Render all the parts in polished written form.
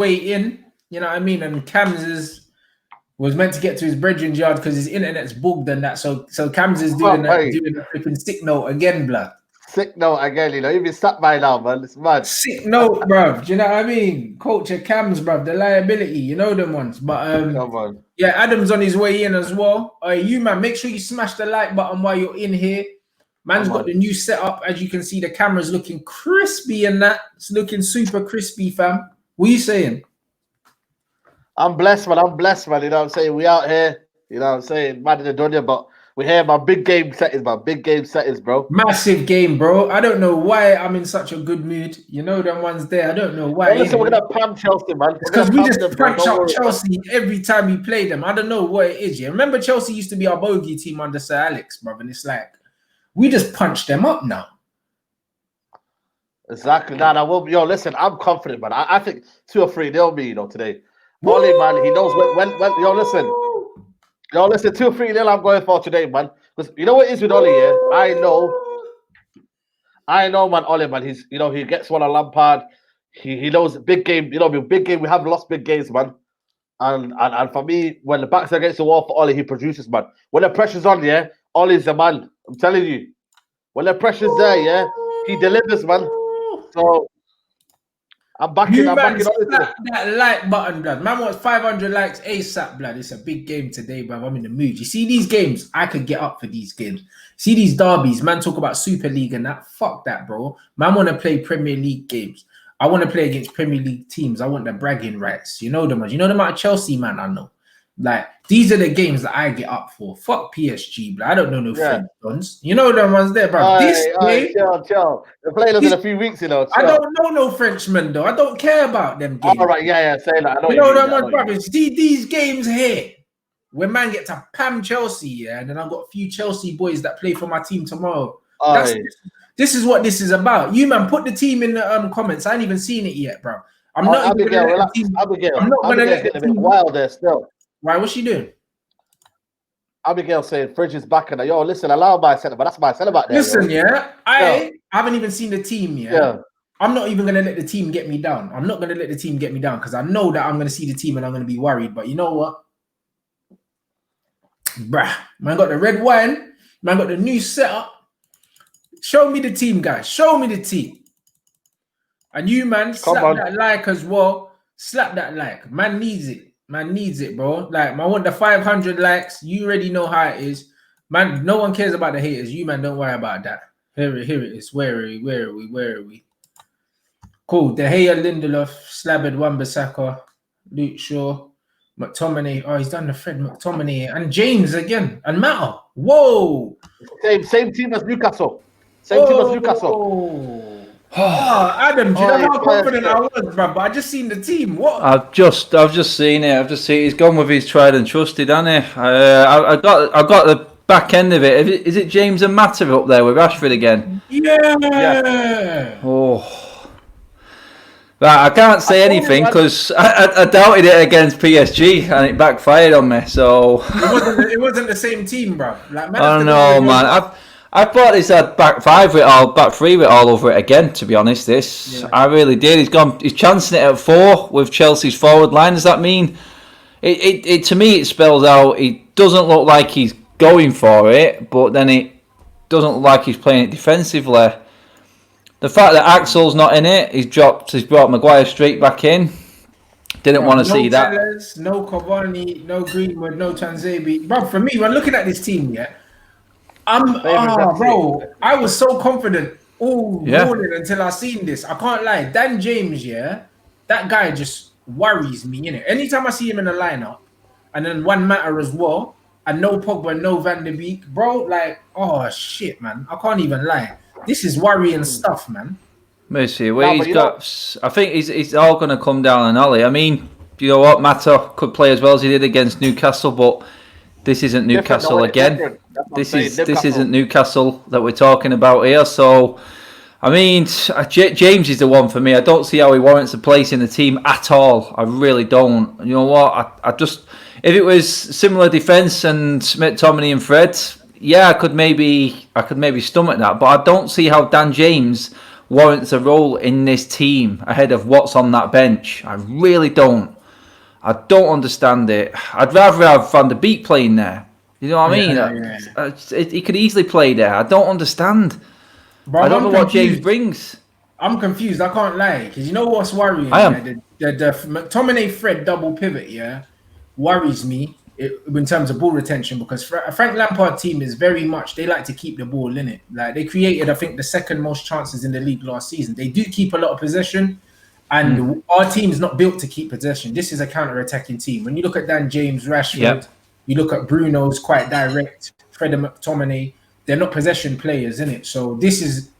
way in, you know what I mean? And Cam's was meant to get to his brethren's yard because his internet's bugged and that. So Cam's is doing a flipping sick note again, blood. Sick note again, you know. You've been stuck by now, man. It's mad. Sick note, bruv. Do you know what I mean? Culture Cams, bruv. The liability, you know them ones. But yeah, Adam's on his way in as well. You man, make sure you smash the like button while you're in here. Man's got the new setup. As you can see, the camera's looking crispy and that. It's looking super crispy, fam. What are you saying? I'm blessed, man. You know what I'm saying? We out here, you know what I'm saying? Mad in the dunya, but we're here, my big game settings, bro. Massive game, bro. I don't know why I'm in such a good mood. You know them ones there. I don't know why. Listen, we're gonna pump Chelsea, man. Because we just punch up Chelsea every time we play them. I don't know what it is. Yeah, remember Chelsea used to be our bogey team under Sir Alex, bro, and it's like we just punch them up now. Exactly. Nah, yo, listen, I'm confident, man. I think 2 or 3-0 me, you know, today. Molly, man, he knows when. Yo, listen, 2 or 3-0 I'm going for today, man. Because you know what it is with Ollie, yeah? I know, man. Ollie, man. He's, you know, he gets one on Lampard. He knows big game. You know, big game. We have lost big games, man. And for me, when the backs are against the wall for Ollie, he produces, man. When the pressure's on, yeah, Ollie's the man. I'm telling you. When the pressure's there, yeah, he delivers, man. So I'm backing that like button, blood. Man wants 500 likes ASAP, blood. It's a big game today, bro. I'm in the mood. You see these games? I could get up for these games. See these derbies? Man talk about Super League and that. Fuck that, bro. Man want to play Premier League games. I want to play against Premier League teams. I want the bragging rights. You know them ones. You know them out of Chelsea, man. I know. Like, these are the games that I get up for. Fuck PSG, bro. I don't know no French ones. You know them ones there, bro. Chill. They're playing us in a few weeks, you know. I don't know no Frenchmen, though. I don't care about them games. All right, say that. I know you know them ones, brother. See these games here, when man get to Pam Chelsea, yeah, and then I've got a few Chelsea boys that play for my team tomorrow. This is what this is about. You, man, put the team in the comments. I ain't even seen it yet, bro. I'm not even going to let the team. I'm not going to let the team. Wild there still. Why? What's she doing? Abigail saying Fridge is back and yo, listen, allow my centre, but that's my centre back there. Listen, I haven't even seen the team yet. Yeah. I'm not even gonna let the team get me down. I'm not gonna let the team get me down because I know that I'm gonna see the team and I'm gonna be worried. But you know what? Bruh, man got the red wine, man got the new setup. Show me the team, guys. Show me the team. And you, man, slap that like as well. Slap that like. Man needs it. Man needs it, bro. Like, I want the 500 likes. You already know how it is. Man, no one cares about the haters. You, man, don't worry about that. Here it is. Where are we? Cool. De Gea, Lindelof, Slabbard, Wan-Bissaka, Luke Shaw, McTominay. Oh, he's done the Fred McTominay. And James again. And Mata. Whoa. Same team as Newcastle. Same team as Newcastle. Oh, Adam, do you know how confident I was, bro? But I just seen the team. What? I've just seen it. He's gone with his tried and trusted, hasn't he? I got the back end of it. Is it James and Mata up there with Rashford again? Yeah. Oh. Right, I can't say anything because I doubted it against PSG and it backfired on me. So it wasn't the same team, bro. Like, I don't know, man. I thought he's had back three with all over it again, to be honest. I really did. He's chancing it at 4 with Chelsea's forward line. Does that mean it to me it spells out he doesn't look like he's going for it, but then it doesn't look like he's playing it defensively. The fact that Axel's not in it, he's brought Maguire straight back in. Didn't want to see that. Tellers, no Cavani, no Greenwood, no Tanzebi. Bro, for me, when looking at this team, bro, I was so confident morning until I seen this. I can't lie. Dan James, that guy just worries me, innit? Anytime I see him in the lineup, and then one matter as well, and no Pogba, no Van de Beek, bro, like, oh shit, man. I can't even lie. This is worrying stuff, man. Let's see. Well, I think it's all going to come down on Ollie. I mean, you know what? Mata could play as well as he did against Newcastle, but this isn't Newcastle again. This isn't Newcastle that we're talking about here. So, I mean, James is the one for me. I don't see how he warrants a place in the team at all. I really don't. You know what? I just, if it was similar defence and McTominay and Fred, I could maybe stomach that. But I don't see how Dan James warrants a role in this team ahead of what's on that bench. I really don't. I don't understand it. I'd rather have Van der Beek playing there. You know what I mean? He could easily play there. I don't understand. Bro, I don't know what James brings. I'm confused. I can't lie, because you know what's worrying? I am. The McTominay Fred double pivot, worries me in terms of ball retention, because Frank Lampard team is very much, they like to keep the ball in it. Like, they created, I think, the second most chances in the league last season. They do keep a lot of possession, and our team is not built to keep possession. This is a counter-attacking team. When you look at Dan James, Rashford, you look at Bruno's quite direct, Fred and McTominay, they're not possession players, in it. So this is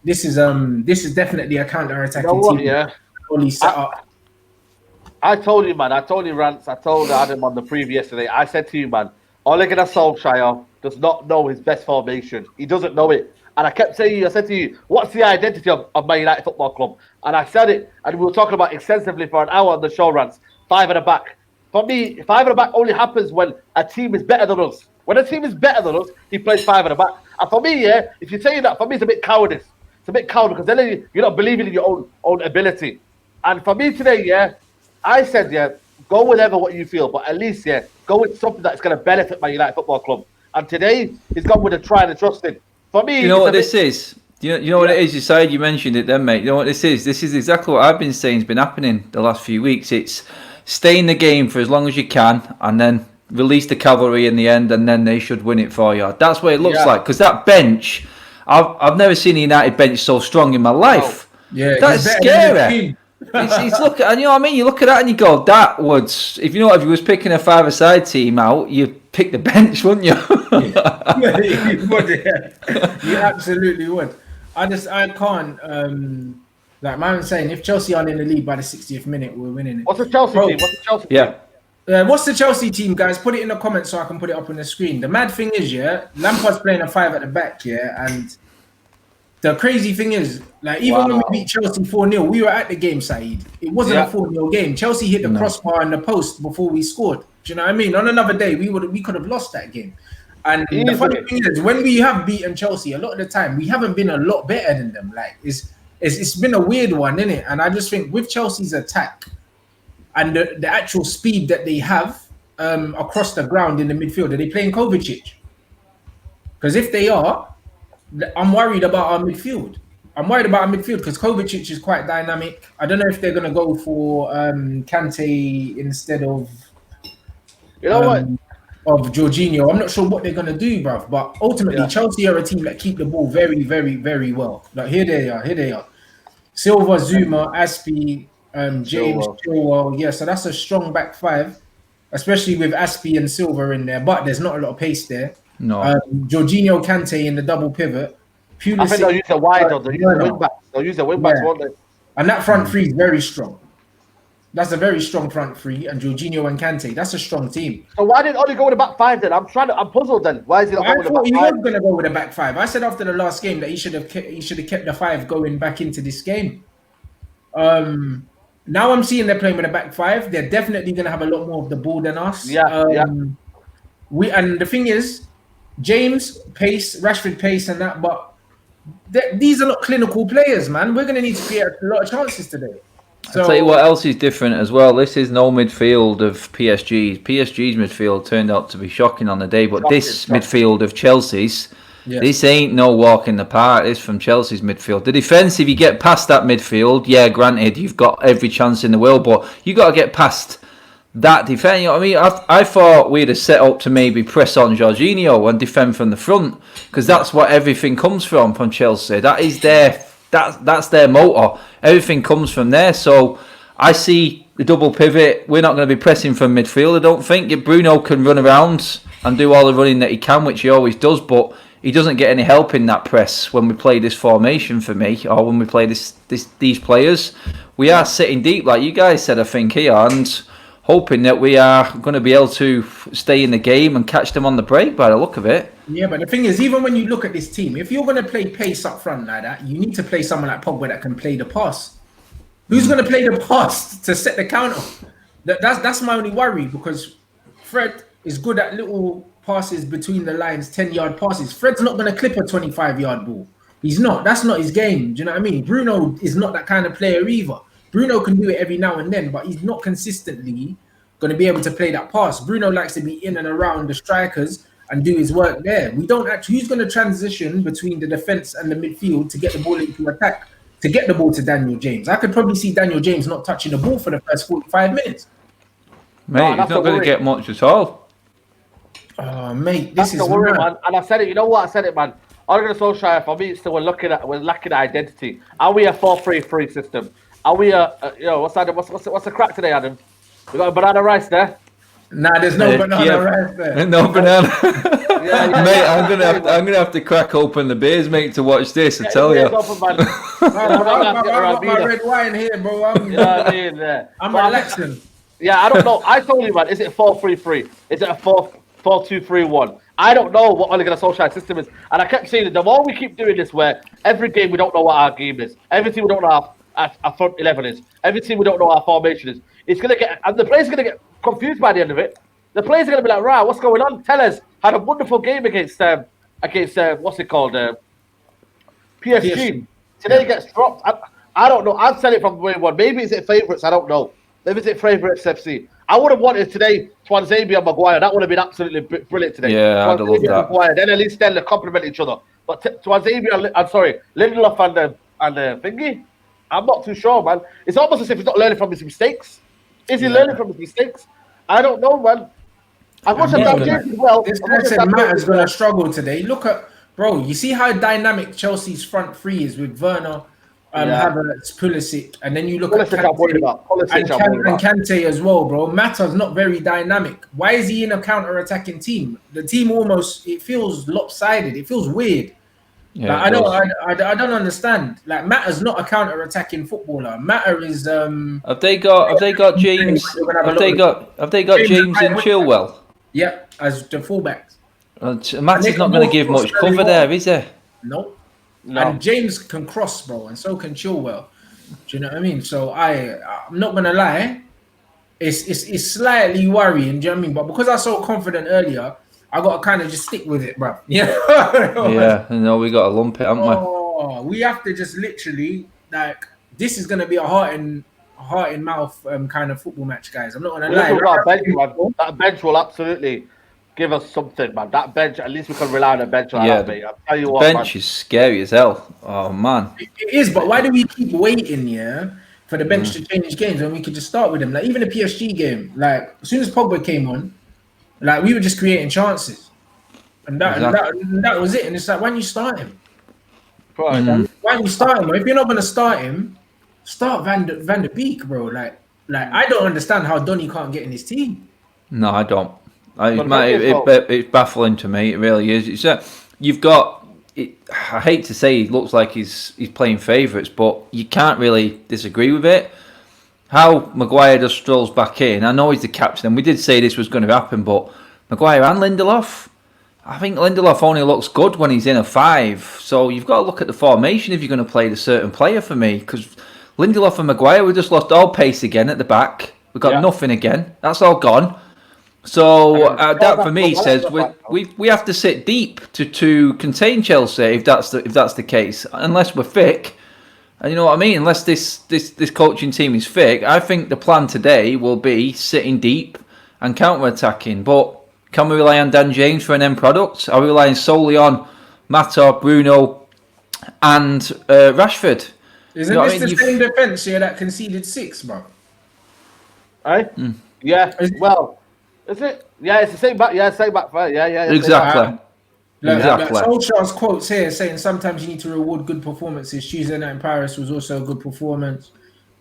definitely a counter-attacking team. Yeah. Only set up. I told you, man. I told you, Rants. I told Adam on the preview yesterday. I said to you, man, Ole Gunnar Solskjaer does not know his best formation. He doesn't know it. And I kept saying, I said to you, what's the identity of Man United Football Club? And I said it, and we were talking about extensively for an hour on the show, Rants. 5 at the back. For me, 5 at the back only happens when a team is better than us. When a team is better than us, he plays 5 at the back. And for me, if you say that, for me, it's a bit cowardice. It's a bit coward, because then you're not believing in your own ability. And for me today, I said, go with what you feel, but at least, go with something that's going to benefit Man United Football Club. And today, he's gone with a try and a trusted. For me, you know what this is? You know what it is? You mentioned it then, mate. You know what this is? This is exactly what I've been saying has been happening the last few weeks. It's stay in the game for as long as you can, and then release the cavalry in the end, and then they should win it for you. That's what it looks like. Because that bench, I've never seen a United bench so strong in my life. Yeah, that's scary. It's look, and you know what I mean. You look at that and you go, "That would." If you was picking a 5-a-side team out, you'd pick the bench, wouldn't you? You would, you absolutely would. I can't. Like man saying, if Chelsea aren't in the lead by the 60th minute, we're winning it. What's the Chelsea team? What's the Chelsea team? What's the Chelsea team, guys? Put it in the comments so I can put it up on the screen. The mad thing is, Lampard's playing a 5 at the back, and the crazy thing is, like, even when we beat Chelsea 4-0, we were at the game, Saeed. It wasn't a 4-0 game. Chelsea hit the crossbar and the post before we scored. Do you know what I mean? On another day, we could have lost that game. And the funny thing is, when we have beaten Chelsea, a lot of the time, we haven't been a lot better than them. Like, it's been a weird one, isn't it? And I just think with Chelsea's attack and the actual speed that they have across the ground in the midfield, are they playing Kovacic? Because if they are, I'm worried about our midfield. Because Kovacic is quite dynamic. I don't know if they're going to go for Kante instead of of Jorginho. I'm not sure what they're going to do, bruv. But ultimately, Chelsea are a team that keep the ball very, very, very well. Like, here they are. Silva, Zuma, Aspie, James, Chilwell. So that's a strong back 5, especially with Aspie and Silva in there. But there's not a lot of pace there. No. Jorginho, Kante in the double pivot. Pulisic, I think they'll use the wide, though. They'll use the wing backs, won't they? And that front 3 is very strong. That's a very strong front 3, and Jorginho and Kante. That's a strong team. So why didn't Oli go with the back 5 then? I'm puzzled then. Why is he not going with the back 5? I thought he was going to go with the back 5. I said after the last game that he should have kept the 5 going back into this game. Now I'm seeing they're playing with a back 5. They're definitely going to have a lot more of the ball than us. And the thing is, James pace, Rashford pace, and that, but these are not clinical players, man. We're going to need to create a lot of chances today. I'll tell you what else is different as well. This is no midfield of PSG's. PSG's midfield turned out to be shocking on the day, but this midfield of Chelsea's, this ain't no walk in the park. It's from Chelsea's midfield. The defence, if you get past that midfield, granted, you've got every chance in the world, but you got to get past that defence. You know what I mean? I thought we'd have set up to maybe press on Jorginho and defend from the front, because that's what everything comes from Chelsea. That is that's their motor. Everything comes from there. So I see the double pivot. We're not going to be pressing from midfield, I don't think. Bruno can run around and do all the running that he can, which he always does, but he doesn't get any help in that press when we play this formation, for me, or when we play these players. We are sitting deep, like you guys said, I think, here, and hoping that we are going to be able to stay in the game and catch them on the break by the look of it. Yeah, but the thing is, even when you look at this team, if you're going to play pace up front like that, you need to play someone like Pogba that can play the pass. Who's going to play the pass to set the counter? That's my only worry, because Fred is good at little passes between the lines, 10-yard passes. Fred's not going to clip a 25-yard ball. He's not. That's not his game. Do you know what I mean? Bruno is not that kind of player either. Bruno can do it every now and then, but he's not consistently going to be able to play that pass. Bruno likes to be in and around the strikers and do his work there. We don't actually. Who's going to transition between the defense and the midfield to get the ball into attack, to get the ball to Daniel James? I could probably see Daniel James not touching the ball for the first 45 minutes. Mate, he's not going to get much at all. Oh, mate, this is worry, man. And I said it. You know what? I said it, man. Ole Gunnar Solskjaer, for me, still we're lacking identity. Are we a 4-3-3 system? Are we what's the crack today, Adam? We got a banana rice there. Nah, there's no banana rice there. No banana. Mate, I'm gonna have to crack open the beers, mate, to watch this. I tell you. I got my red wine here, bro. You know what I mean? Yeah. I'm relaxing. Yeah, I don't know. I told you, man. Is it a 4-3-3? Is it a 4-2-3-1? I don't know what Ole Gunnar Solskjaer's system is, and I kept saying that the more we keep doing this, where every game we don't know what our game is, every team we don't know our front 11 is, every team we don't know our formation is, it's gonna get, and the players are gonna get confused by the end of it. The players are gonna be like, right, what's going on? Tellez had a wonderful game against what's it called, PSG. Today gets dropped. I don't know. I've said it from day one. Maybe it's favourites. I don't know. Maybe it's favourites FC. I would have wanted today Tuanzebe and Maguire. That would have been absolutely brilliant today. Yeah, I'd have loved that. Maguire. Then at least they complement each other. But Tuanzebe Lindelof and Thingy, I'm not too sure, man. It's almost as if he's not learning from his mistakes. Is he learning from his mistakes? I don't know, man. I've watched him as well. This guy said Matt is going to struggle today. Look at, bro, you see how dynamic Chelsea's front three is with Werner, Havertz, Pulisic, and then you look at Kante as well, bro. Mata's not very dynamic. Why is he in a counter-attacking team? The team almost, it feels lopsided. It feels weird. Yeah, like, I don't understand. Like, Mata's not a counter-attacking footballer. Mata is Have they got James? Have they got James and Chilwell? Yeah, as the fullbacks. Mata's not going to give much cover there, is he? No. And James can cross, bro, and so can Chilwell. Do you know what I mean? So I'm not gonna lie, it's slightly worrying. Do you know what I mean? But because I was so confident earlier, I got to kind of just stick with it, bro. Yeah. Yeah. No, we got to lump it, haven't we? Oh, we have to just literally this is gonna be a heart in mouth kind of football match, guys. I'm not gonna lie. That bench will absolutely give us something, man. That bench, at least we can rely on a bench like that, mate. I'll tell you what, bench is scary as hell. Oh, man. It is, but why do we keep waiting, for the bench to change games when we could just start with them? Like, even the PSG game, like, as soon as Pogba came on, like, we were just creating chances. And that was it. And it's like, why don't you start him? Why don't you start him? If you're not going to start him, start Van der Beek, bro. Like, I don't understand how Donny can't get in his team. No, I don't. It's baffling to me. It really is. You've got. I hate to say, he looks like he's playing favourites, but you can't really disagree with it. How Maguire just strolls back in. I know he's the captain, and we did say this was going to happen, but Maguire and Lindelof. I think Lindelof only looks good when he's in a 5. So you've got to look at the formation if you're going to play the certain player for me, because Lindelof and Maguire, we just lost all pace again at the back. We've got nothing again. That's all gone. So that for me says we have to sit deep to contain Chelsea if that's the case. Unless we're thick, and you know what I mean. Unless this coaching team is thick, I think the plan today will be sitting deep and counter attacking. But can we rely on Dan James for an end product? Are we relying solely on Mata, Bruno, and Rashford? Isn't this the same defence here that conceded 6, bro? Yeah. Well. Is it? Yeah, it's the same back. Yeah, same back. Yeah. Exactly. Exactly. Solskjaer's quotes here saying sometimes you need to reward good performances. Tuesday night in Paris was also a good performance.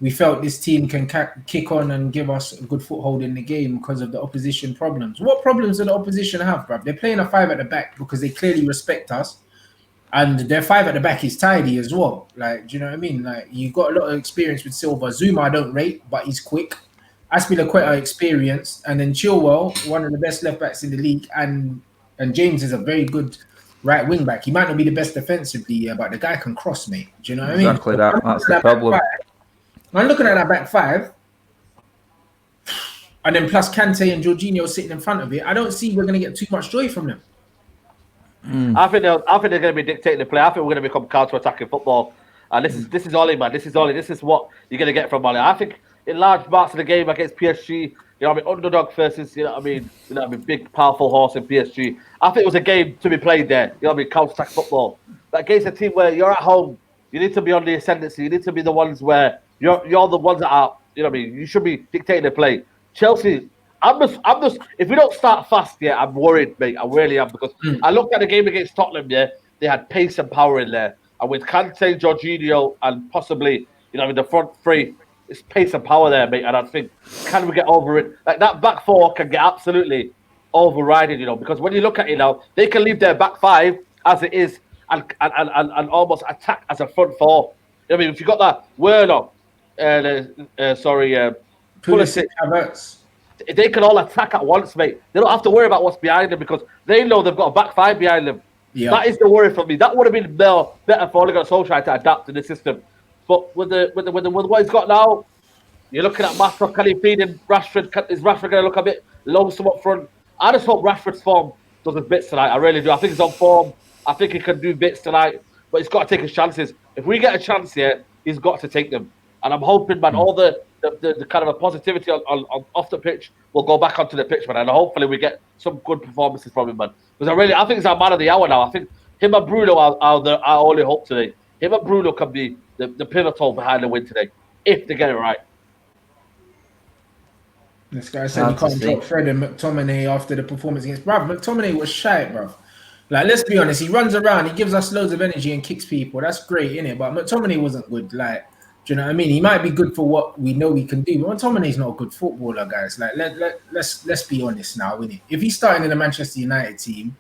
We felt this team can kick on and give us a good foothold in the game because of the opposition problems. What problems do the opposition have, bruv? They're playing a 5 at the back because they clearly respect us. And their 5 at the back is tidy as well. Like, do you know what I mean? Like, you've got a lot of experience with Silva. Zuma I don't rate, but he's quick. Aspilicueta experienced, and then Chilwell, one of the best left backs in the league, and James is a very good right wing back. He might not be the best defensively, but the guy can cross, mate. Do you know what I mean? Exactly that. That's the problem. I'm looking at that back 5, and then plus Kante and Jorginho sitting in front of it. I don't see we're going to get too much joy from them. I think they're going to be dictating the play. I think we're going to become counter-attacking football. And this is Ollie, man. This is what you're going to get from Ollie. I think in large parts of the game against PSG, underdog versus, big, powerful horse in PSG. I think it was a game to be played there. Counter-attack football. But against a team where you're at home, you need to be on the ascendancy. You need to be the ones where you're the ones that are, you should be dictating the play. Chelsea, I'm just. If we don't start fast, I'm worried, mate. I really am, because I looked at the game against Tottenham. They had pace and power in there, and with Kante, Jorginho, and possibly, in the front three, it's pace and power there, mate. And I think, can we get over it? Like that back four can get absolutely overridden, because when you look at it now, they can leave their back five as it is and almost attack as a front four. If you got that Werner, Pulisic, Havertz. They can all attack at once, mate. They don't have to worry about what's behind them, because they know they've got a back five behind them. Yeah. That is the worry for me. That would have been better for Ole Gunnar Solskjaer to adapt to the system. But with what he's got now, you're looking at Massa, can he feed in Rashford? Is Rashford going to look a bit lonesome up front? I just hope Rashford's form does his bits tonight. I really do. I think he's on form. I think he can do bits tonight, but he's got to take his chances. If we get a chance here, he's got to take them. And I'm hoping, man, all the kind of a positivity on off the pitch will go back onto the pitch, man. And hopefully we get some good performances from him, man. Because I think he's our man of the hour now. I think him and Bruno are our only hope today. Him and Bruno can be the pivotal behind the win today, if they get it right. This guy said he can't drop Fred and McTominay after the performance against McTominay was shite, bro. Like, let's be honest, he runs around, he gives us loads of energy and kicks people. That's great, innit? But McTominay wasn't good. Like, do you know what I mean? He might be good for what we know he can do, but McTominay's not a good footballer, guys. Like, let's be honest now, innit? If he's starting in the Manchester United team,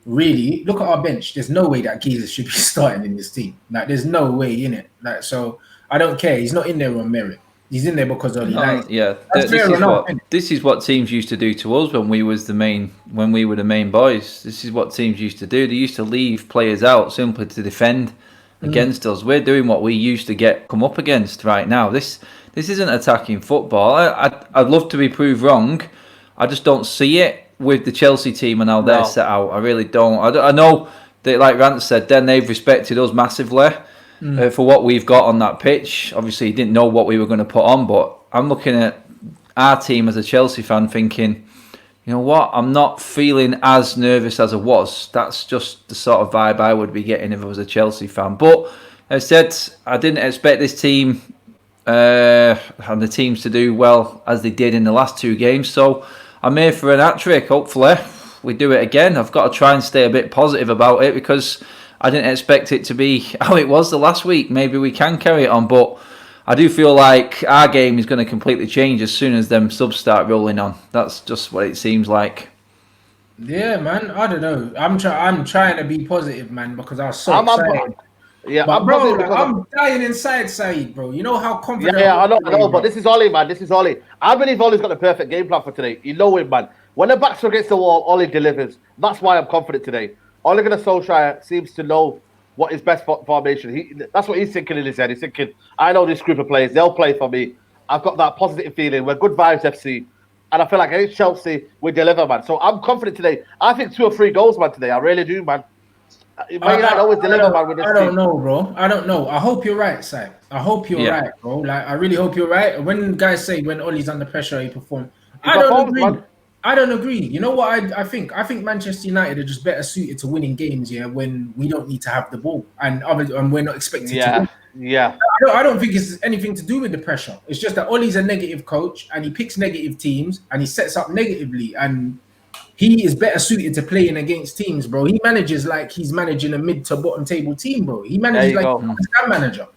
really, look at our bench. There's no way that Jesus should be starting in this team. Like, there's no way, innit? Like, so I don't care. He's not in there on merit. He's in there because of this is what teams used to do to us when we were the main boys. This is what teams used to do. They used to leave players out simply to defend against us. We're doing what we used to come up against right now. This isn't attacking football. I'd love to be proved wrong. I just don't see it with the Chelsea team and how they're set out. I really don't. I know that, like Rants said, then they've respected us massively. For what we've got on that pitch. Obviously, he didn't know what we were going to put on, but I'm looking at our team as a Chelsea fan thinking, you know what, I'm not feeling as nervous as I was. That's just the sort of vibe I would be getting if I was a Chelsea fan. But as I said, I didn't expect this team and the teams to do well as they did in the last two games. So I'm here for an hat-trick. Hopefully, we do it again. I've got to try and stay a bit positive about it, because I didn't expect it to be how it was the last week. Maybe we can carry it on, but I do feel like our game is going to completely change as soon as them subs start rolling on. That's just what it seems like. Yeah, man. I don't know. I'm trying to be positive, man, because I was so excited. I'm dying inside, Saeed, bro. You know how confident. Yeah, I know. But this is Ollie, man. This is Ollie. I believe Ollie's got the perfect game plan for today. You know him, man. When the backs are against the wall, Ollie delivers. That's why I'm confident today. Ole Gunnar Solskjaer seems to know what is best formation. That's what he's thinking in his head. He's thinking, I know this group of players. They'll play for me. I've got that positive feeling. We're good vibes FC. And I feel like against Chelsea, we deliver, man. So I'm confident today. I think 2 or 3 goals, man, today. I really do, man. I always deliver, man, with this I don't know, bro. I don't know. I hope you're right, Si. I hope you're right, bro. Like, I really hope you're right. When guys say when Ollie's under pressure, he performs. I don't agree. Man. I don't agree. You know what I think? I think Manchester United are just better suited to winning games, when we don't need to have the ball and we're not expected to win. Yeah. I don't think it's anything to do with the pressure. It's just that Ollie's a negative coach and he picks negative teams and he sets up negatively, and he is better suited to playing against teams, bro. He manages like he's managing a mid to bottom table team, bro. He manages like he's a West Ham manager.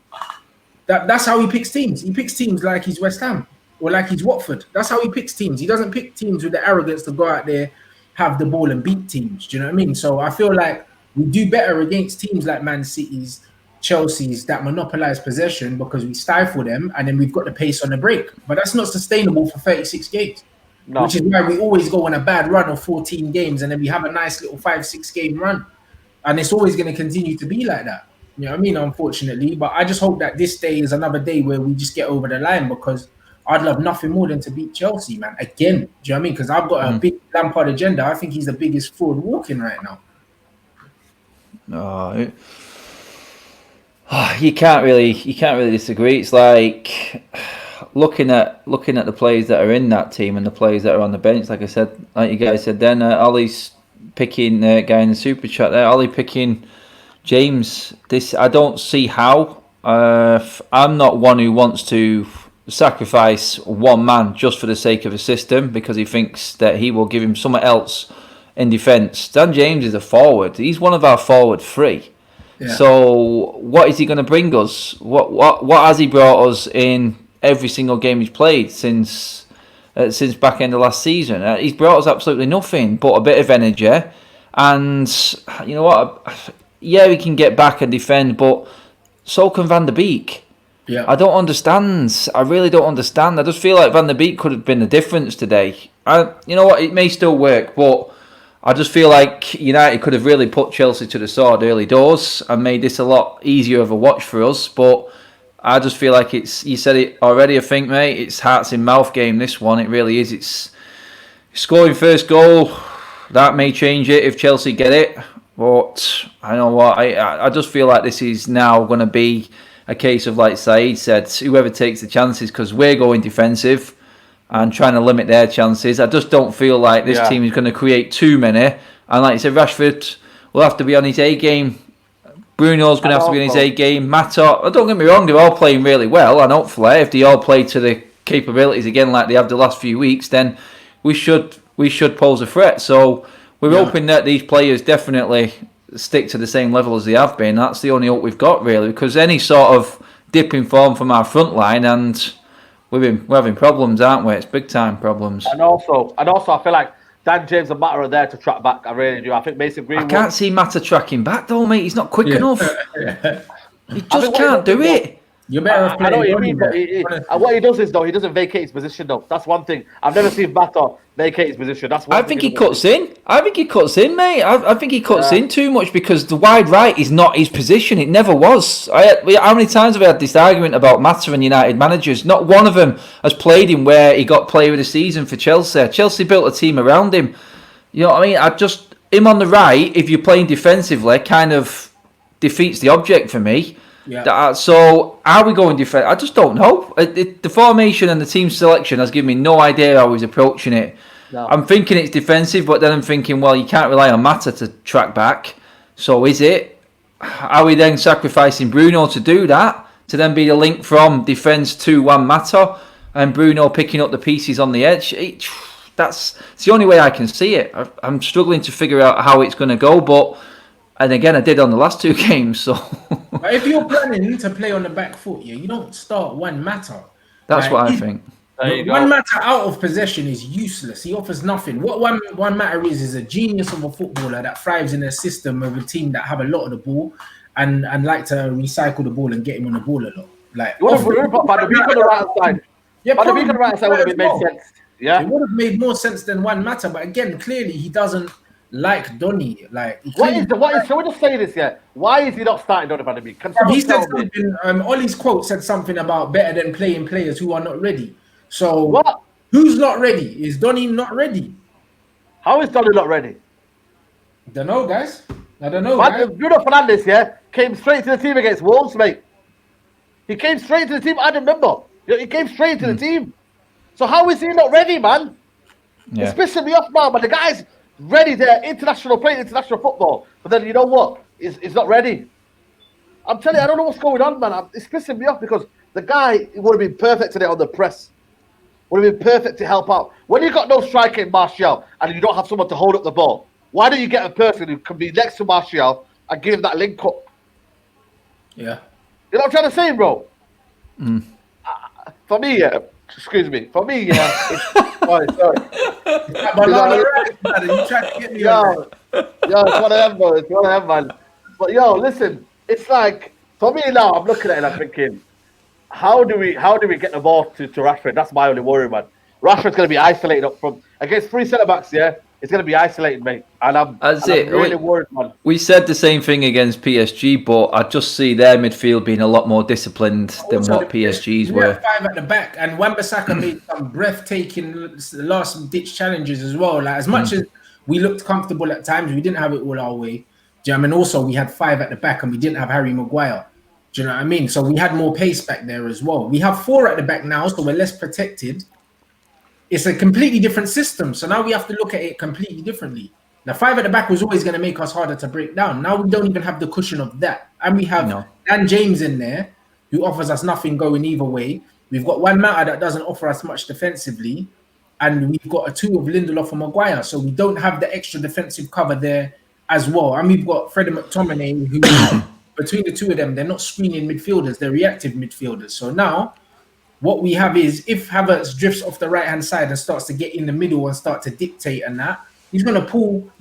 That's how he picks teams. He picks teams like he's West Ham. Or like he's Watford. That's how he picks teams. He doesn't pick teams with the arrogance to go out there, have the ball and beat teams. Do you know what I mean? So I feel like we do better against teams like Man City's, Chelsea's that monopolize possession because we stifle them and then we've got the pace on the break. But that's not sustainable for 36 games. No. Which is why we always go on a bad run of 14 games and then we have a nice little 5-6 game run. And it's always going to continue to be like that. You know what I mean? Unfortunately. But I just hope that this day is another day where we just get over the line, because I'd love nothing more than to beat Chelsea, man. Again, do you know what I mean? Because I've got a big Lampard agenda. I think he's the biggest fraud walking right now. You can't really disagree. It's like looking at the players that are in that team and the players that are on the bench. Like I said, like you guys said, then Ollie's picking guy in the super chat there. Ollie picking James. This I don't see how. I'm not one who wants to sacrifice one man just for the sake of a system because he thinks that he will give him something else in defence. Dan James is a forward. He's one of our forward three. Yeah. So what is he going to bring us? What has he brought us in every single game he's played since back end of last season? He's brought us absolutely nothing but a bit of energy. And you know what? Yeah, he can get back and defend, but so can Van der Beek. Yeah. I don't understand. I really don't understand. I just feel like Van der Beek could have been the difference today. You know what? It may still work, but I just feel like United could have really put Chelsea to the sword early doors and made this a lot easier of a watch for us. But I just feel like it's, you said it already, I think, mate, it's hearts in mouth game, this one. It really is. It's scoring first goal. That may change it if Chelsea get it. But I know what, I just feel like this is now going to be a case of, like Saeed said, whoever takes the chances, because we're going defensive and trying to limit their chances. I just don't feel like this team is going to create too many. And like you said, Rashford will have to be on his A game. Bruno's going to have to be on his A game. Mata, don't get me wrong, they're all playing really well. And hopefully, if they all play to the capabilities again like they have the last few weeks, then we should pose a threat. So we're hoping that these players definitely stick to the same level as they have been. That's the only hope we've got, really, because any sort of dip in form from our front line, and we're having problems, aren't we? It's big time problems. And also, I feel like Dan James and Mata are there to track back. I really do. I think Mason Greenwood. I can't see Mata tracking back though, mate. He's not quick enough. He just can't do it. You're better off playing. I know what you mean, but what he does is, though, he doesn't vacate his position, though. That's one thing. I've never seen Mata vacate his position. That's one I think he cuts in. I think he cuts in, mate. I think he cuts in too much because the wide right is not his position. It never was. How many times have we had this argument about Mata and United managers? Not one of them has played him where he got player of the season for Chelsea. Chelsea built a team around him. You know what I mean? Him on the right, if you're playing defensively, kind of defeats the object for me. Yeah. So are we going defense? I just don't know. The formation and the team selection has given me no idea how he's approaching it. No. I'm thinking it's defensive, but then I'm thinking, well, you can't rely on Mata to track back. So is it? Are we then sacrificing Bruno to do that? To then be the link from defence to Juan Mata and Bruno picking up the pieces on the edge? That's the only way I can see it. I'm struggling to figure out how it's going to go, but... And again, I did on the last two games, so... But if you're planning to play on the back foot, you don't start Juan Mata. That's what I think. Juan Mata out of possession is useless. He offers nothing. What Juan Mata is a genius of a footballer that thrives in a system of a team that have a lot of the ball and like to recycle the ball and get him on the ball a lot. Like, Van der Beek on the right side. Yeah, Van der Beek on the right side would have made sense. Yeah, it would have made more sense than Juan Mata, but again, clearly he doesn't like Donny. Like, shall we just say this? Yeah, why is he not starting Donny Van der Beek? He said something. Ollie's quote said something about better than playing players who are not ready. So what? Who's not ready? Is Donny not ready? How is Donny not ready? I don't know, guys. Bruno Fernandes, came straight to the team against Wolves, mate. He came straight to the team. I remember. He came straight to the team. So how is he not ready, man? Yeah. It's pissing me off now, but the guy's ready there, playing international football. But then you know what? He's not ready. I'm telling you, I don't know what's going on, man. It's pissing me off because the guy would have been perfect today on the press. Would have been perfect to help out. When you got no striker in Martial and you don't have someone to hold up the ball, why don't you get a person who can be next to Martial and give him that link up? Yeah. You know what I'm trying to say, bro? For me, excuse me. For me, sorry. You tried to get me on it's one of them, bro. It's one of them, man. But listen, it's like, for me now, I'm looking at it and I'm thinking, how do we get the ball to Rashford? That's my only worry, man. Rashford's going to be isolated up front against three centre backs. Yeah, it's going to be isolated, mate. And I'm really worried, man. We said the same thing against PSG, but I just see their midfield being a lot more disciplined than what PSG's were. Five at the back, and Wan-Bissaka made some breathtaking last-ditch challenges as well. Like, as much as we looked comfortable at times, we didn't have it all our way. Do you know what I mean? Also, we had 5 at the back and we didn't have Harry Maguire. Do you know what I mean? So we had more pace back there as well. We have 4 at the back now, so we're less protected. It's a completely different system. So now we have to look at it completely differently. The 5 at the back was always going to make us harder to break down. Now we don't even have the cushion of that. And we have Dan James in there, who offers us nothing going either way. We've got Juan Mata that doesn't offer us much defensively. And we've got a 2 of Lindelof and Maguire. So we don't have the extra defensive cover there as well. And we've got Freddie McTominay, who between the 2 of them, they're not screening midfielders, they're reactive midfielders. So now what we have is, if Havertz drifts off the right-hand side and starts to get in the middle and start to dictate and that, he's gonna pull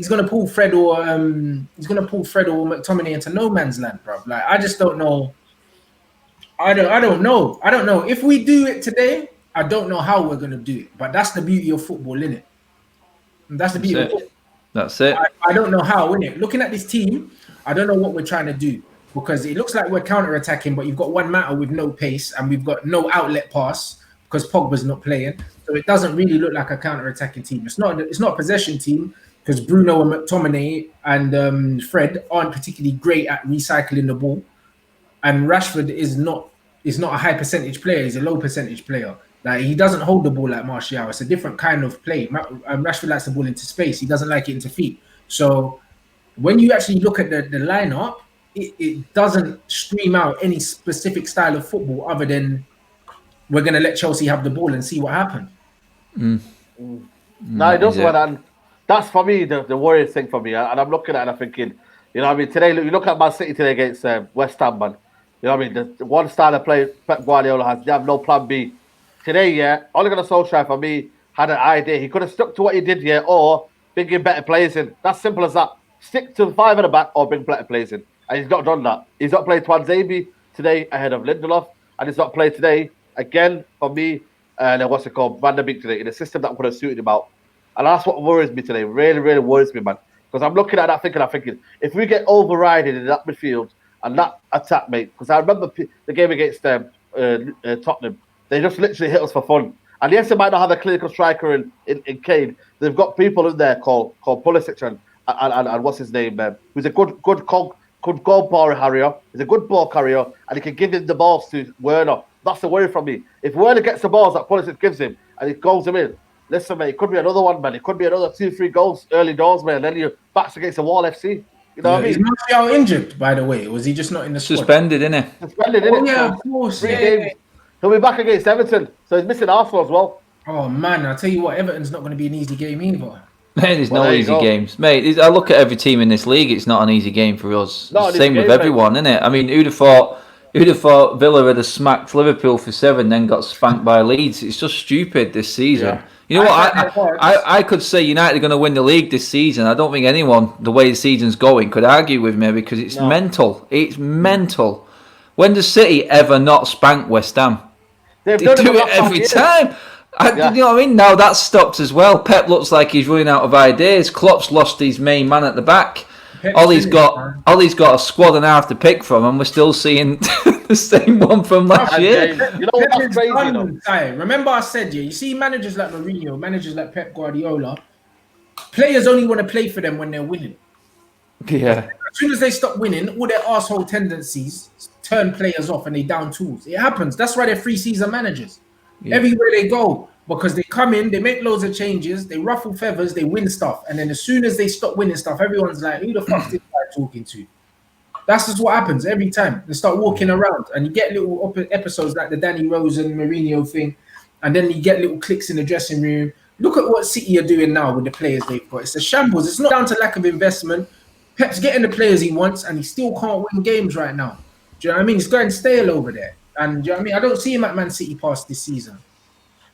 Fred or McTominay into no man's land, bro. Like, I just don't know. I don't know. If we do it today, I don't know how we're gonna do it. But that's the beauty of football, innit? That's the beauty of football. That's it. I don't know how, innit? Looking at this team, I don't know what we're trying to do, because it looks like we're counter-attacking, but you've got Juan Mata with no pace and we've got no outlet pass because Pogba's not playing. So it doesn't really look like a counter-attacking team. It's not a possession team, because Bruno and McTominay and Fred aren't particularly great at recycling the ball. And Rashford is not a high percentage player, he's a low percentage player. Like, he doesn't hold the ball like Martial. It's a different kind of play. Rashford likes the ball into space. He doesn't like it into feet. So when you actually look at the lineup, it doesn't scream out any specific style of football other than we're going to let Chelsea have the ball and see what happens. No, it doesn't. And that's for me the worrying thing for me. And I'm looking at it and I'm thinking, you know what I mean? Today, you look at Man City today against West Ham, man. You know what I mean? The one style of play Pep Guardiola has, they have no plan B. Today, Ole Gunnar Solskjaer, for me, had an idea. He could have stuck to what he did, or bring in better players in. That's simple as that. Stick to the 5 at the back or bring better players in. And he's not done that. He's not played Twanzebe today ahead of Lindelof. And he's not played today, again, for me, Van der Beek today, in a system that would have suited him out. And that's what worries me today. Really, really worries me, man. Because I'm looking at that thinking, if we get overridden in that midfield and that attack, mate, because I remember the game against Tottenham, they just literally hit us for fun. And yes, they might not have a clinical striker in Kane. They've got people in there called Pulisic and what's his name, who's a good ball carrier. He's a good ball carrier, and he can give him the balls to Werner. That's the worry from me. If Werner gets the balls that Pulisic gives him and he goes him in, listen, mate, it could be another one, man. It could be another 2-3 goals early doors, man. And then you're backs against the wall FC. You know what I mean? Is Martial injured, by the way? Or was he just not in the squad? Suspended, innit? Suspended, innit? Yeah, of course. 3 games. He'll be back against Everton, so he's missing Arsenal as well. Oh, man, I'll tell you what, Everton's not going to be an easy game either. Mate, there's no easy games. Mate, I look at every team in this league, it's not an easy game for us. Same with everyone, innit? I mean, who'd have thought Villa had smacked Liverpool for 7, then got spanked by Leeds? It's just stupid this season. Yeah. You know what? I could say United are going to win the league this season. I don't think anyone, the way the season's going, could argue with me, because it's mental. It's mental. When does City ever not spank West Ham? They do it every time. You know what I mean? Now that's stopped as well. Pep looks like he's running out of ideas. Klopp's lost his main man at the back. Ollie's got a squad and a half to pick from, and we're still seeing the same one from last year. You know what's crazy, though? Remember I said, you see managers like Mourinho, managers like Pep Guardiola, players only want to play for them when they're winning. Yeah. As soon as they stop winning, all their arsehole tendencies turn players off and they down tools. It happens. That's why they're free-season managers. Yeah. Everywhere they go, because they come in, they make loads of changes, they ruffle feathers, they win stuff. And then as soon as they stop winning stuff, everyone's like, who the fuck's this guy talking to? That's just what happens every time. They start walking around and you get little episodes like the Danny Rose and Mourinho thing. And then you get little clicks in the dressing room. Look at what City are doing now with the players they've got. It's a shambles. It's not down to lack of investment. Pep's getting the players he wants and he still can't win games right now. Do you know what I mean? He's going stale over there. And do you know what I mean? I don't see him at Man City past this season.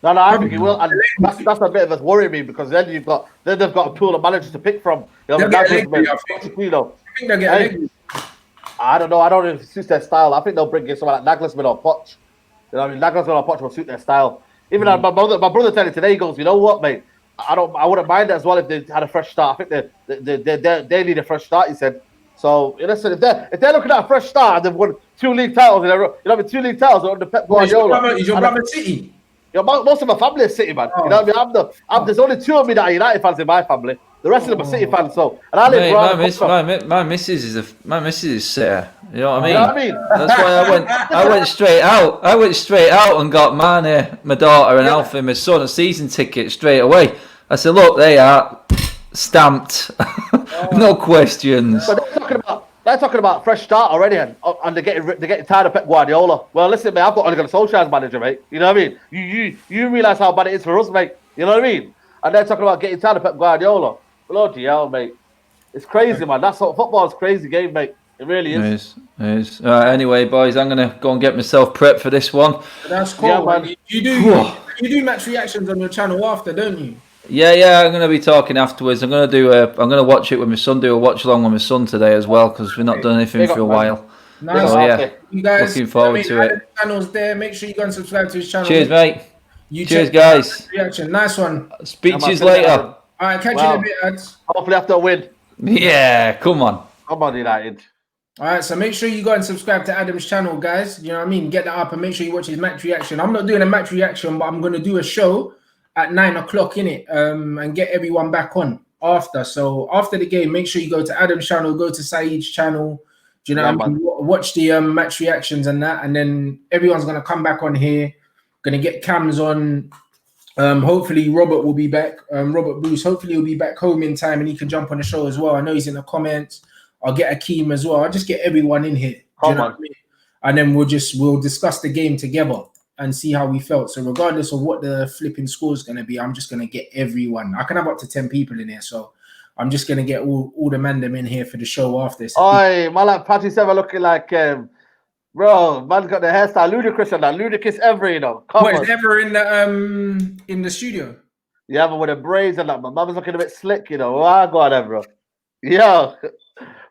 No, I think he will. And that's a bit of a worry me, because then they've got a pool of managers to pick from. You know, I think they'll get I don't know. I don't know if it suits their style. I think they'll bring in someone like Nagelsmann or Poch. You know, I mean, Nagelsmann or Poch will suit their style. Even my brother told me today, he goes, you know what, mate? I wouldn't mind it as well if they had a fresh start. I think they need a fresh start, he said. So listen, if they're looking at a fresh start and they've won 2 league titles in a row, 2 league titles under Pep Guardiola. Is your brother City? Most of my family is City, man. You know what I mean? There's only 2 of me that are United fans in my family. The rest of them are City fans. So, and I Mate, live my missus is sitter. You know what I mean? You know what I mean? That's why I went straight out. I went straight out and got my daughter and Alfie, my son, a season ticket straight away. I said, look, they are stamped, no questions. But they're talking about fresh start already, and they're getting tired of Pep Guardiola. Well, listen, mate, I've got Ole Gunnar Solskjaer's manager, mate. You know what I mean? You realise how bad it is for us, mate. You know what I mean? And they're talking about getting tired of Pep Guardiola. Bloody hell, mate. It's crazy, man. That's what football's a crazy game, mate. It really is. It is. Anyway, boys, I'm gonna go and get myself prepped for this one. That's cool. Yeah, man. You do match reactions on your channel after, don't you? Yeah. I'm gonna be talking afterwards. I'm gonna watch it with my son. Do a watch along with my son today as well because we've not done anything for a while. Nice. So yeah, you guys. Looking forward to it. Channel's there. Make sure you go and subscribe to his channel. Cheers, mate. Cheers, guys. Reaction. Nice one. Speak to you later. All right, catch you in a bit, lads. Hopefully after a win. Yeah, come on. Come on, United. All right, so make sure you go and subscribe to Adam's channel, guys. You know what I mean? Get that up and make sure you watch his match reaction. I'm not doing a match reaction, but I'm going to do a show at 9 o'clock, innit? And get everyone back on after. So after the game, make sure you go to Adam's channel, go to Saeed's channel. Do you know what I mean? Watch the match reactions and that. And then everyone's going to come back on here. Going to get cams on. Hopefully Robert will be back. Robert Bruce, hopefully he'll be back home in time and he can jump on the show as well. I know he's in the comments. I'll get Akeem as well. I'll just get everyone in here. Do you know what I mean? And then we'll discuss the game together and see how we felt. So regardless of what the flipping score is going to be, I'm just going to get everyone. I can have up to 10 people in here. So I'm just going to get all the man them in here for the show after. So Oi, man, like Patty Sever looking like bro, man's got the hairstyle ludicrous and that ludicrous ever, you know. Is ever in the studio? Yeah, but with the braids and that, my mama's looking a bit slick, you know. Oh, I got it, bro. Yeah,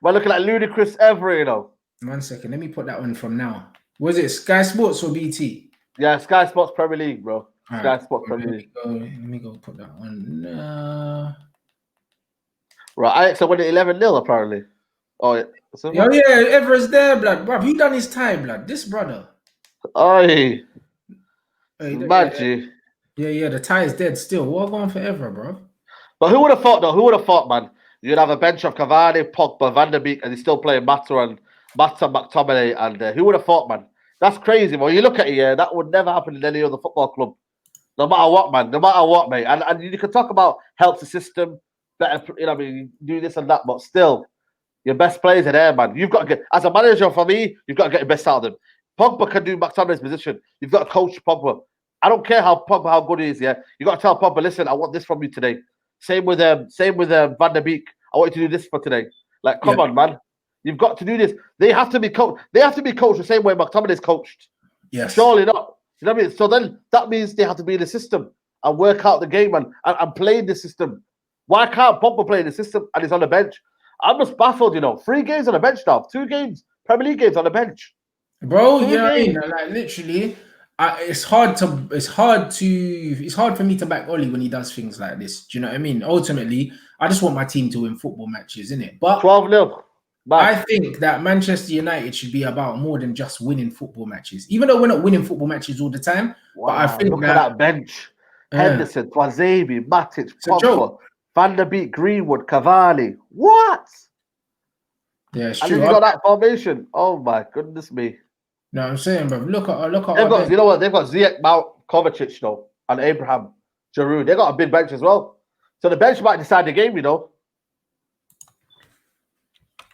man, looking like ludicrous ever, you know. 1 second, let me put that one from now. Was it Sky Sports or BT? Yeah, Sky Sports Premier League, bro. Sky Sports Premier League. Let me go put that one. Right, Ajax are winning 11-0 apparently. Oh yeah. Everett's there, blood. Bro, he done his time, blood. This brother. Oi. Magic. Yeah, the tie is dead still. What going forever, bro? But who would have thought, though? Who would have thought, man? You'd have a bench of Cavani, Pogba, Van der Beek, and he's still playing Mata, McTominay, and who would have thought, man? That's crazy, man. You look at it, that would never happen in any other football club. No matter what, man. No matter what, mate. And you can talk about helps the system, better, you know what I mean, do this and that, but still, your best players are there, man. You've got to get, as a manager for me, you've got to get the best out of them. Pogba can do McTominay's position. You've got to coach Pogba. I don't care how good he is, yeah. You got to tell Pogba, listen, I want this from you today. Same with Van der Beek. I want you to do this for today. Like, come on, man. You've got to do this. They have to be coached. They have to be coached the same way McTominay is coached. Yes. Surely not. You know what I mean? So then that means they have to be in the system and work out the game and play in the system. Why can't Pogba play in the system and he's on the bench? I'm just baffled, you know. 3 games on the bench now. 2 games, Premier League games on the bench. Bro, you know what I mean? Like, literally, it's hard for me to back Oli when he does things like this. Do you know what I mean? Ultimately, I just want my team to win football matches, innit? But 12-0. I think that Manchester United should be about more than just winning football matches. Even though we're not winning football matches all the time, wow, but I think look at that bench. Henderson, Twazebi, Matic, Pogba, Van der Beek, Greenwood, Cavani. What? Yeah, it's and true. Then you got that formation. Oh my goodness me. No, I'm saying, bro. Look at. You know what? They've got Ziyech, Mount, Kovacic, though, and Abraham, Giroud. They got a big bench as well. So the bench might decide the game, you know.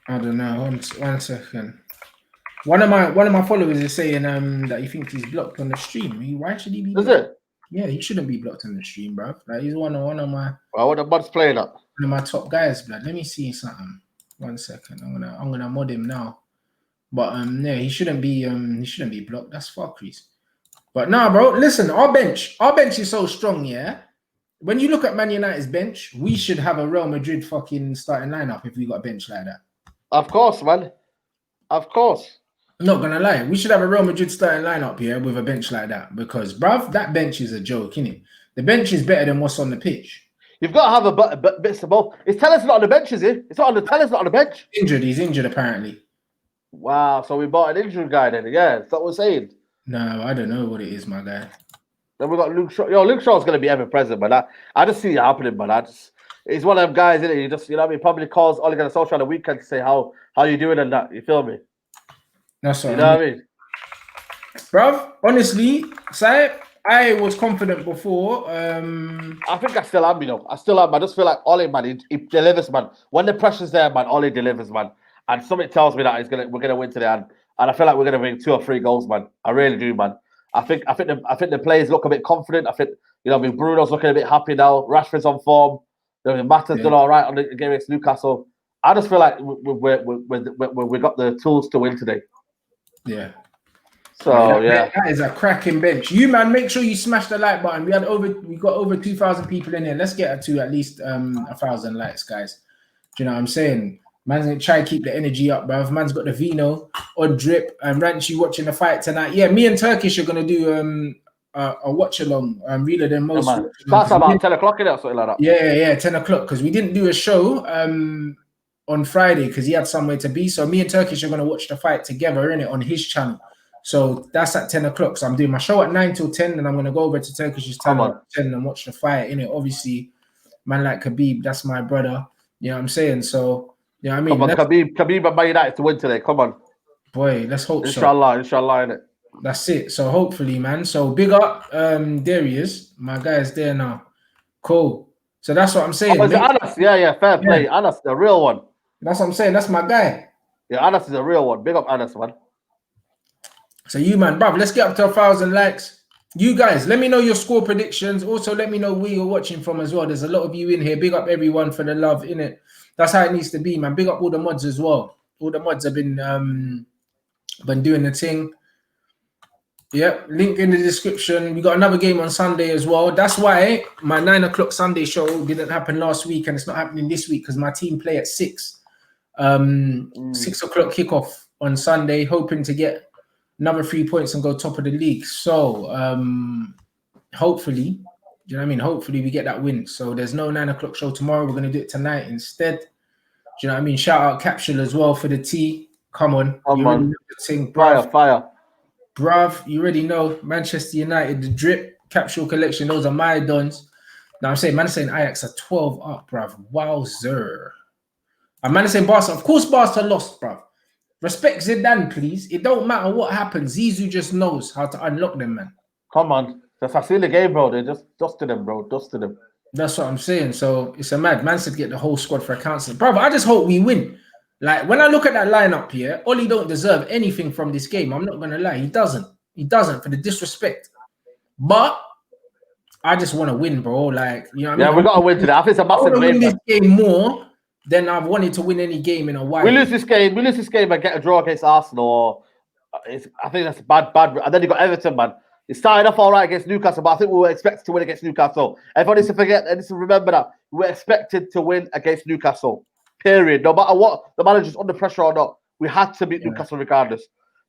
I don't know. 1 second. One of my followers is saying that he thinks he's blocked on the stream. Why should he be? Is it? Yeah, he shouldn't be blocked on the stream, bro. Like, he's one of my. Well, what the bud's playing up? One of my top guys, blood. Let me see something. 1 second. I'm gonna mod him now. But yeah, he shouldn't be blocked. That's fuckeries. But nah, bro. Listen, our bench is so strong, yeah. When you look at Man United's bench, we should have a Real Madrid fucking starting lineup if we got a bench like that. Of course, man. Of course. I'm not gonna lie. We should have a Real Madrid starting lineup here with a bench like that because, bruv, that bench is a joke, innit? The bench is better than what's on the pitch. You've got to have a bits of both. Is Tellers not on the bench, is he? It's not on the Tellers not on the bench. He's injured apparently. Wow, so we bought an injured guy then. Yeah, is that what we're saying? No, I don't know what it is, my guy. Then we got Luke Shaw. Luke Shaw's gonna be ever present, but I just see it happening, man. he's one of them guys, isn't he? You just, you know what I mean? Probably calls Ole Gunnar Solskjaer on the weekend to say how you doing and that. You feel me? That's what you know what I mean? Bruv, honestly, Saeed, I was confident before. I think I still am, you know. I still am. I just feel like Ole, man, he delivers, man. When the pressure's there, man, Ole delivers, man. And something tells me that we're gonna win today, and I feel like we're gonna win 2 or 3 goals, man. I really do, man. I think the players look a bit confident. I think, you know, I mean, Bruno's looking a bit happy now. Rashford's on form. You know, Mata's done all right on the game against Newcastle. I just feel like we got the tools to win today. Yeah. So that is a cracking bench. You man, make sure you smash the like button. We got over 2,000 people in here. Let's get to at least 1,000 likes, guys. Do you know what I'm saying? Man's gonna try and keep the energy up, bruv. Man's got the vino on drip. Rants, you watching the fight tonight? Yeah, me and Turkish are gonna do a watch along. Realer than most. That's about 10 o'clock, or something like that. Yeah, 10 o'clock, because we didn't do a show on Friday because he had somewhere to be. So me and Turkish are gonna watch the fight together, innit, on his channel. So that's at 10 o'clock. So I'm doing my show at 9 till 10, and I'm gonna go over to Turkish's channel at 10 and watch the fight, innit. Obviously, man like Khabib, that's my brother. You know what I'm saying? So, you know what I mean? Come on, Khabib and Man United to win today. Come on. Boy, let's hope Inshallah, innit? That's it. So hopefully, man. So big up. There he is. My guy's there now. Cool. So that's what I'm saying. Oh, is it Anas? Yeah, fair play. Anas, the real one. That's what I'm saying. That's my guy. Yeah, Anas is a real one. Big up Anas, man. So you, man, bruv, let's get up to 1,000 likes. You guys, let me know your score predictions. Also, let me know where you're watching from as well. There's a lot of you in here. Big up everyone for the love, innit? That's how it needs to be, man. Big up all the mods as well. All the mods have been doing the thing. Yep, link in the description. We got another game on Sunday as well. That's why my 9 o'clock Sunday show didn't happen last week, and it's not happening this week because my team play at 6. 6 o'clock kickoff on Sunday, hoping to get another 3 points and go top of the league. So hopefully, you know what I mean? Hopefully we get that win. So there's no 9 o'clock show tomorrow. We're gonna do it tonight instead. Do you know what I mean? Shout out Capsule as well for the tea. Come on. Fire. Bruv, you already know. Manchester United, the drip, Capsule collection, those are my dons. Now I'm saying Ajax are 12 up, bruv. Wowzer. And saying Barca, of course Barca lost, bruv. Respect Zidane, please. It don't matter what happens. Zizou just knows how to unlock them, man. Come on. That's I seen the game, bro. They just dusted them, bro. Dusted them. That's what I'm saying. So it's a mad. Man said get the whole squad for a council. Bro, I just hope we win. Like, when I look at that lineup here, Oli don't deserve anything from this game. I'm not going to lie. He doesn't. He doesn't, for the disrespect. But I just want to win, bro. Like, you know what I mean? Yeah, we got to win today. I think it's a massive win win. This game more than I've wanted to win any game in a while. We lose this game and get a draw against Arsenal. I think that's bad. And then you got Everton, man. It started off all right against Newcastle, but I think we were expected to win against Newcastle. Everyone needs to forget and needs to remember that we were expected to win against Newcastle. Period. No matter what the manager's under pressure or not, we had to beat Newcastle regardless.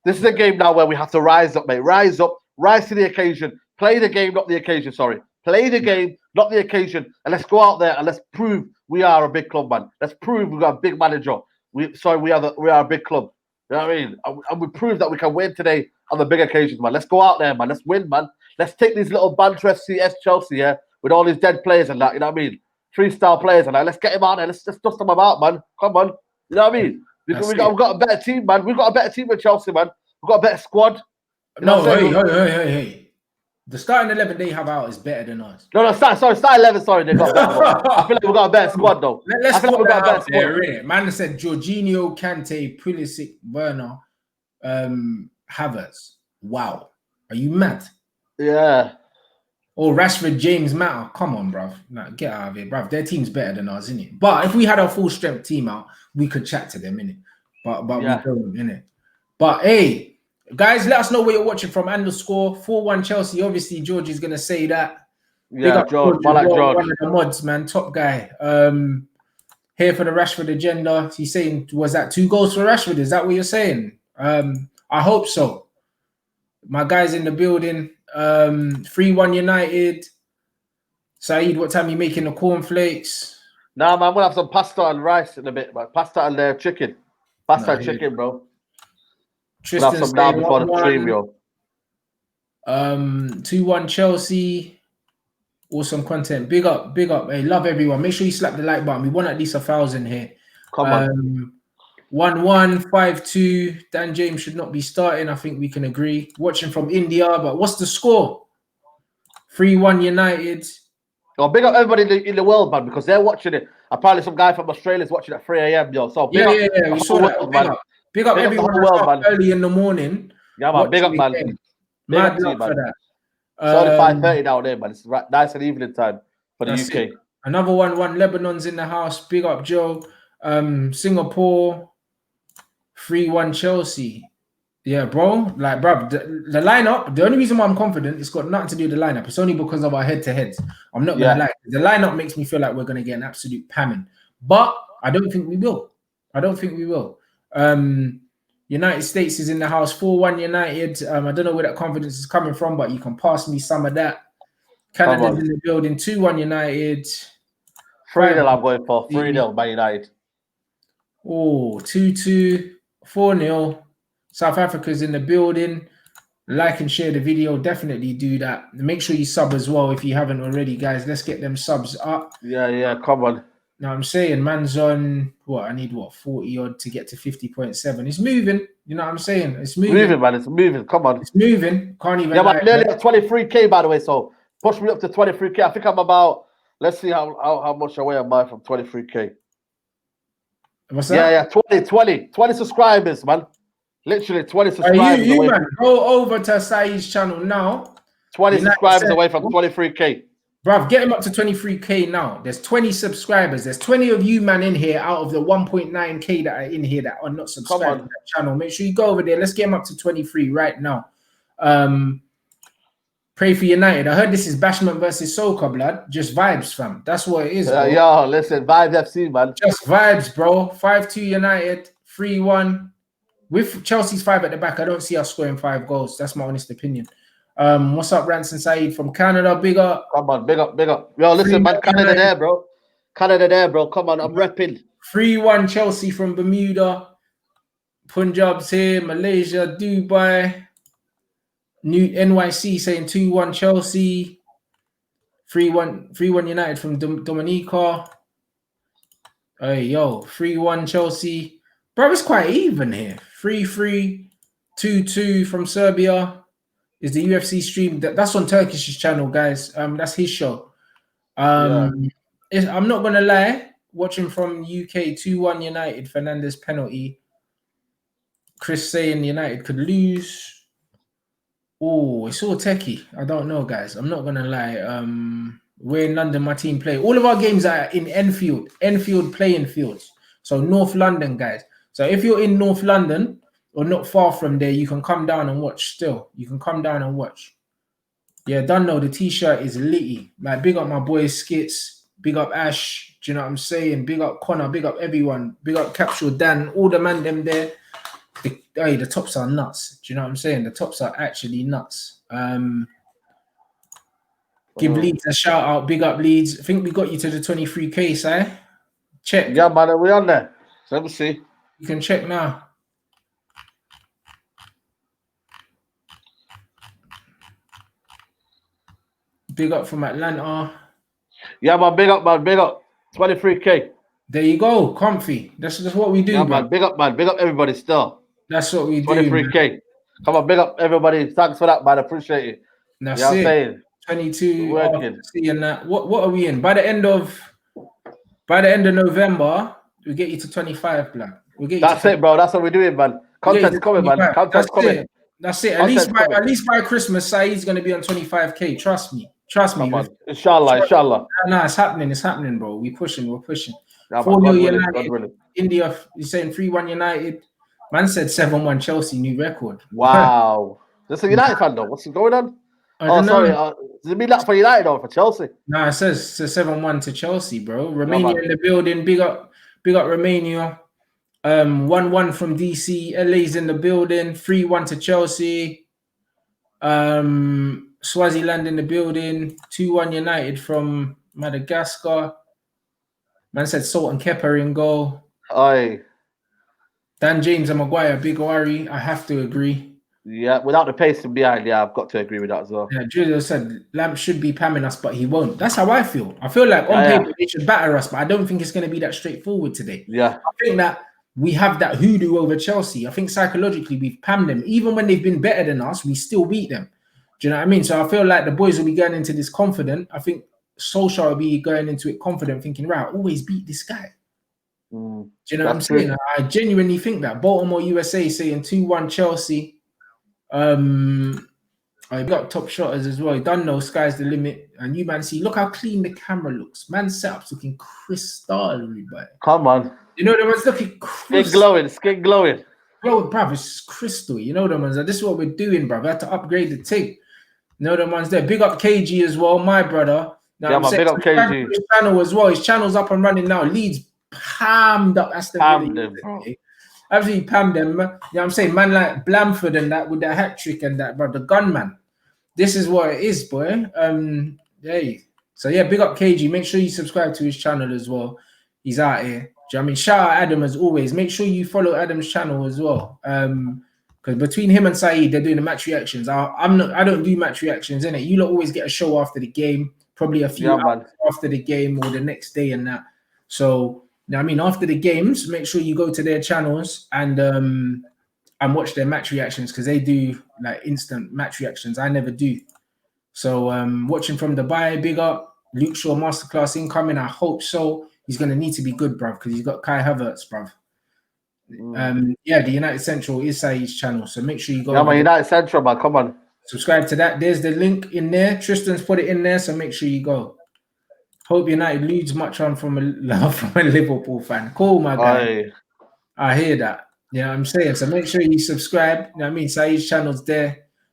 This is a game now where we have to rise up, mate. Rise up, rise to the occasion. Play the game, not the occasion. Sorry, play the game, not the occasion, and let's go out there and let's prove we are a big club, man. Let's prove we got a big manager. We are a big club. You know what I mean? And we prove that we can win today on the big occasions, man. Let's go out there, man. Let's win, man. Let's take these little banter FCS Chelsea, yeah, with all these dead players and that. You know what I mean? 3-star players and that. Let's get him out there. Let's just dust them about, man. Come on. You know what I mean? We've got a better team, man. We've got a better team with Chelsea, man. We've got a better squad. Hey. The starting 11 they have out is better than us. No, start 11. Sorry, they got better. I feel like we've got a better squad, though. Let's put that out there. Man said Jorginho, Kante, Pulisic, Werner, Havertz. Wow. Are you mad? Yeah. Or Rashford, James Matter. Come on, bruv. Nah, get out of here, bruv. Their team's better than ours, innit? But if we had our full strength team out, we could chat to them, innit? But we don't, innit? But hey, guys, let us know where you're watching from and the score. 4-1 Chelsea. Obviously, George is gonna say that. Yeah, George. I like George. One of the mods, man. Top guy. Here for the Rashford agenda. He's saying, was that 2 goals for Rashford? Is that what you're saying? I hope so. My guys in the building. 3-1 United. Saeed, what time are you making the cornflakes? Nah, man, we'll have some pasta and rice in a bit, man. Pasta and chicken. Pasta and chicken, bro. We'll have some now before the stream, yo. 2-1 Chelsea. Awesome content. Big up. Hey, love everyone. Make sure you slap the like button. We want at least 1,000 here. Come on. 1-1, 5-2. Dan James should not be starting. I think we can agree. Watching from India, but what's the score? 3-1 United. Oh, big up everybody in the world, man, because they're watching it. Apparently, some guy from Australia is watching at 3 a.m. Yo, so yeah. We saw that. World, big up everyone the world, man. Early in the morning. Yeah, man. Big up, man. Mad luck for that. It's only 5:30 down there, man. It's nice and evening time for the UK. It. Another 1-1. Lebanon's in the house. Big up, Joe. Singapore. 3-1 Chelsea. Yeah, bro. Like, bro, the lineup, the only reason why I'm confident, it's got nothing to do with the lineup. It's only because of our head-to-heads. I'm not going to lie. The lineup makes me feel like we're going to get an absolute pamming. But I don't think we will. United States is in the house. 4-1 United. I don't know where that confidence is coming from, but you can pass me some of that. Canada's in the building. 2-1 United. 3-0 I'm going for. 3-0 by United. Oh, 2-2. 4-0. South Africa's in the building. Like and share the video. Definitely do that. Make sure you sub as well if you haven't already, guys. Let's get them subs up. Yeah. Come on. Now I'm saying man's on what? I need 40 odd to get to 50.7. It's moving. You know what I'm saying? It's moving. Man. It's moving. Come on. It's moving. Can't even. Yeah, but nearly at 23K by the way. So push me up to 23K. I think I'm about. Let's see how much away am I from 23K. What's that? Yeah. 20 subscribers, man. Literally 20 subscribers. You man, go over to Saeed's channel now. 20 subscribers away from 23K. Bruv, get him up to 23K now. There's 20 subscribers. There's 20 of you, man, in here out of the 1.9K that are in here that are not subscribed to that channel. Make sure you go over there. Let's get him up to 23 right now. Pray for United. I heard this is Bashment versus Soca, blood. Just vibes, fam. That's what it is. Yo, listen, Vibes FC, man. Just vibes, bro. 5-2 United, 3-1. With Chelsea's 5 at the back, I don't see us scoring 5 goals. That's my honest opinion. What's up, Rants and Saeed from Canada? Big up. Come on, big up. Yo, listen, man, Canada there, bro. Come on, I'm repping. 3-1 Chelsea from Bermuda. Punjab's here. Malaysia, Dubai. New NYC saying 2-1 Chelsea. 3-1 United from Dominica. Hey, yo, 3-1 Chelsea. Bro, it's quite even here. 3-3, 2-2 from Serbia. Is the UFC stream that's on Turkish's channel, guys? That's his show. I'm not gonna lie. Watching from UK, 2-1 United. Fernandes penalty. Chris saying United could lose. Oh, it's all techie. I don't know, guys. I'm not gonna lie. We're in London. My team play. All of our games are in Enfield playing fields. So North London, guys. So if you're in North London or not far from there, you can come down and watch still. You can come down and watch. Yeah, don't know. The t-shirt is litty. Like, big up my boys, Skits. Big up Ash. Do you know what I'm saying? Big up Connor. Big up everyone. Big up Capsule Dan. All the man them there. The tops are nuts. Do you know what I'm saying? The tops are actually nuts. Give Leeds a shout out. Big up Leeds. I think we got you to the 23K, Si. Check. Yeah, man, we're on there. So let me see. You can check now. Big up from Atlanta. Yeah, man, big up, man. Big up. 23K. There you go. Comfy. That's just what we do, yeah, bro. Man. Big up, man. Big up everybody still. That's what we do. 23K. Man. Come on, big up everybody. Thanks for that, man. I appreciate it. That's it. Saying? 22. Seeing that. What are we in? By the end of November, we'll get you to 25, blood. We'll get you. That's it, bro. That's what we're doing, man. Content's coming, man. Content's coming. That's it. At least by Christmas, Saeed's gonna be on 25K. Trust me. Inshallah. No, it's happening, bro. We're pushing. Yeah, 4-0 United. India, you're saying 3-1 United. Man said 7-1 Chelsea, new record. Wow. This is a United fan, though. What's going on? Sorry. Does it mean that for United or for Chelsea? No, it says 7-1 to Chelsea, bro. Romania in the building. Big up Romania. 1-1 from DC. LA's in the building. 3-1 to Chelsea. Swaziland in the building. 2-1 United from Madagascar. Man said Salt and Kepa in goal. Aye. Dan James and Maguire, big worry. I have to agree. Yeah, without the pacing behind, yeah, I've got to agree with that as well. Yeah, Julio said Lamp should be pamming us, but he won't. That's how I feel. I feel like on paper they should batter us, but I don't think it's going to be that straightforward today. Yeah. I think that we have that hoodoo over Chelsea. I think psychologically we've pammed them. Even when they've been better than us, we still beat them. Do you know what I mean? So I feel like the boys will be going into this confident. I think Solskjaer will be going into it confident, thinking, right, always beat this guy. Do you know what I'm saying? I genuinely think that. Baltimore USA saying 2-1 Chelsea. I got top shotters as well. You don't know, sky's the limit. And you, man, see, look how clean the camera looks. Man's setup's looking crystal, but come on. You know, the one's looking crystal. Skin glowing. Bro, bruv, it's crystal. You know the ones. This is what we're doing, bruv. I had to upgrade the tape. You know the ones there. Big up KG as well, my brother. Now, yeah, man, big up KG. His channel as well. His channel's up and running now. Leeds pammed up. That's the pammed them, bro. Absolutely pammed them. You know what I'm saying? Man like Bamford and that with the hat trick and that, bro. The gunman. This is what it is, boy. Hey. So yeah, big up KG. Make sure you subscribe to his channel as well. He's out here. Do you know what I mean? Shout out Adam as always. Make sure you follow Adam's channel as well. Because between him and Saeed, they're doing the match reactions. I don't do match reactions, innit? You lot always get a show after the game, probably a few hours after the game or the next day and that. So, you know what I mean, after the games, make sure you go to their channels and watch their match reactions because they do like instant match reactions. I never do. So watching from Dubai, big up. Luke Shaw masterclass incoming. I hope so. He's going to need to be good, bruv, because he's got Kai Havertz, bruv. Yeah, the United Central is Saeed's channel, so make sure you go. Yeah, man, United Central, man, come on. Subscribe to that. There's the link in there. Tristan's put it in there, so make sure you go. Hope United lose much on from a Liverpool fan. Cool, my guy. Aye. I hear that. Yeah, you know I'm saying. So make sure you subscribe. You know what I mean? Saeed's channel's there.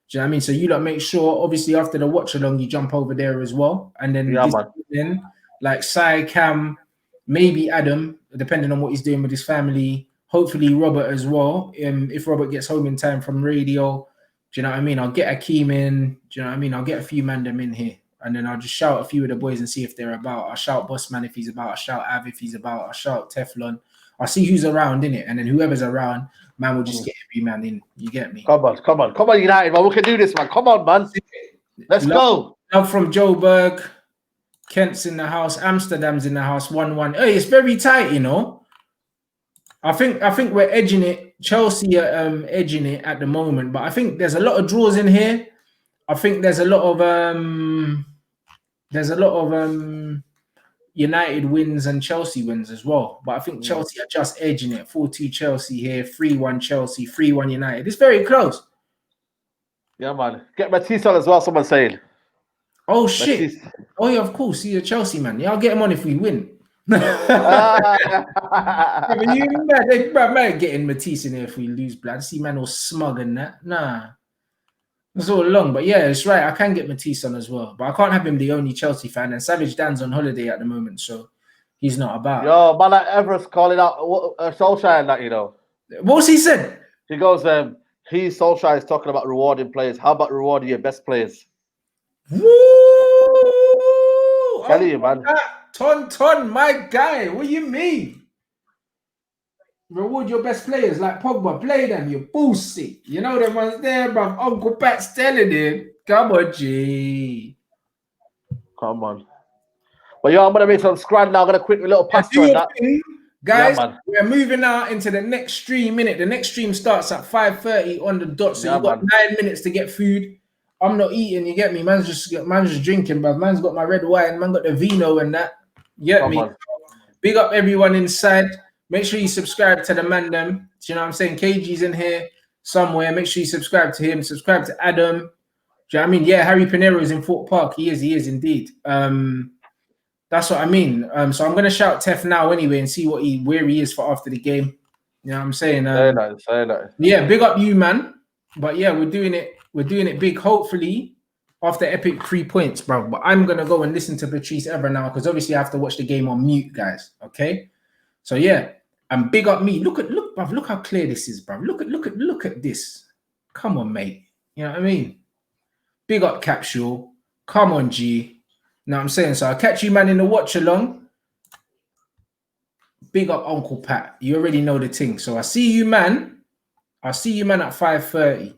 Do you know what I mean? So you lot make sure, obviously, after the watch along, you jump over there as well. And then, then like Sai, Cam, maybe Adam, depending on what he's doing with his family. Hopefully Robert as well. If Robert gets home in time from radio, do you know what I mean? I'll get Akeem in. Do you know what I mean? I'll get a few mandem in here. And then I'll just shout a few of the boys and see if they're about. I'll shout Bossman if he's about. I'll shout Av if he's about. I'll shout Teflon. I'll see who's around, innit? And then whoever's around, man, will just get every man in. You get me? Come on, United, man. We can do this, man. Come on, man. Let's go. Love from Joburg. Kent's in the house. Amsterdam's in the house. 1-1. Hey, it's very tight, you know. I think we're edging it. Chelsea are edging it at the moment, but I think there's a lot of draws in here. I think there's a lot of United wins and Chelsea wins as well. But I think Chelsea are just edging it. 4-2 Chelsea here, 3-1 Chelsea, 3-1 United. It's very close. Yeah, man. Get Matisse on as well, someone's saying. Oh, shit. Matisse. Oh, yeah, of course. He's a Chelsea man. Yeah, I'll get him on if we win. I mean, they might getting Matisse in here if we lose, blood. See, man, all smug and that. Nah. It's all long, but yeah, it's right. I can get Matisse on as well, but I can't have him the only Chelsea fan. And Savage Dan's on holiday at the moment, so he's not about. Yo, man, like Everest calling out Solskjaer and that, you know. What's he said? He goes, Solskjaer is talking about rewarding players. How about rewarding your best players? Woo! Tell you, man. Ton, my guy. What do you mean? Reward your best players like Pogba. Play them, you pussy. You know them ones there, bruv. Uncle Pat's telling him. Come on, G. Come on. Well, yo, I'm going to make some scran now. I'm going to quick little pass on that. Guys, we're moving out into the next stream, innit? The next stream starts at 5:30 on the dot, so you've got 9 minutes to get food. I'm not eating, you get me? Man's just drinking, bruv. Man's got my red wine. Man got the vino and that. You get me? Big up everyone inside. Make sure you subscribe to the man them. Do you know what I'm saying? KG's in here somewhere. Make sure you subscribe to him. Subscribe to Adam. Do you know what I mean? Yeah, Harry Pinero is in Fort Park. He is indeed. That's what I mean. So I'm gonna shout Tef now anyway and see where he is for after the game. You know what I'm saying? Very nice. Yeah, big up you, man. But yeah, we're doing it big. Hopefully after epic 3 points, bro. But I'm gonna go and listen to Patrice Evra now because obviously I have to watch the game on mute, guys. Okay. So yeah, and big up me. Look, bruv, look how clear this is, bruv. Look at this. Come on, mate. You know what I mean? Big up Capsule. Come on, G. You know what I'm saying? So I'll catch you, man, in the watch along. Big up Uncle Pat. You already know the thing. So I see you, man. I'll see you, man, at 5:30.